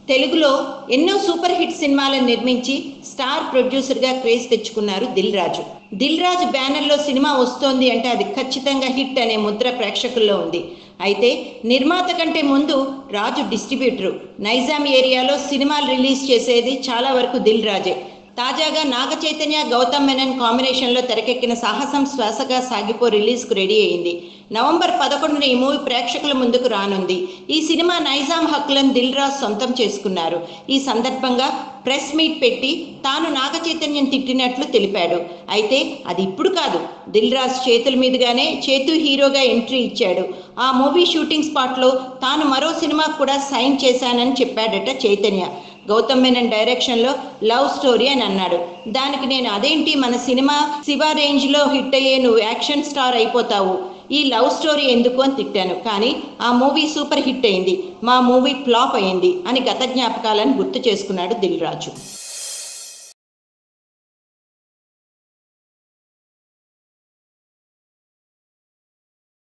తెలుగులో ఎన్నో super hit సినిమాలను నిర్మించి స్టార్ ప్రొడ్యూసర్గా క్రేజ్ తెచ్చుకున్నారు దిల్ రాజు. దిల్ రాజు బ్యానర్లో సినిమా వస్తోంది అంటే అది ఖచ్చితంగా హిట్ అనే ముద్ర ప్రేక్షకుల్లో ఉంది. అయితే నిర్మాత కంటే ముందు రాజు డిస్ట్రిబ్యూటరు. నైజాం ఏరియాలో సినిమాలు రిలీజ్ చేసేది చాలా వరకు దిల్ రాజే. తాజాగా నాగ చైతన్య, గౌతమ్ మెనన్ కాంబినేషన్లో తెరకెక్కిన సాహసం శ్వాసగా సాగిపో రిలీజ్కు రెడీ అయింది. నవంబర్ 11న ఈ మూవీ ప్రేక్షకుల ముందుకు రానుంది. ఈ సినిమా నైజాం హక్కులను దిల్ రాజు సొంతం చేసుకున్నారు. ఈ సందర్భంగా ప్రెస్ మీట్ పెట్టి తాను నాగ చైతన్యం తిట్టినట్లు తెలిపాడు. అయితే అది ఇప్పుడు కాదు, దిల్ రాజు చేతుల మీదుగానే చేతు హీరోగా ఎంట్రీ ఇచ్చాడు. ఆ మూవీ షూటింగ్ స్పాట్లో తాను మరో సినిమా కూడా సైన్ చేశానని చెప్పాడట చైతన్య. గౌతమ్ మెనన్ డైరెక్షన్లో లవ్ స్టోరీ అని అన్నాడు. దానికి నేను అదేంటి, మన సినిమా శివ రేంజ్లో హిట్ అయ్యే, నువ్వు యాక్షన్ స్టార్ అయిపోతావు, ఈ లవ్ స్టోరీ ఎందుకు అని తిట్టాను. కానీ ఆ మూవీ సూపర్ హిట్ అయింది, మా మూవీ ఫ్లాప్ అయింది అని గత జ్ఞాపకాలను గుర్తు చేసుకున్నాడు దిల్ రాజు.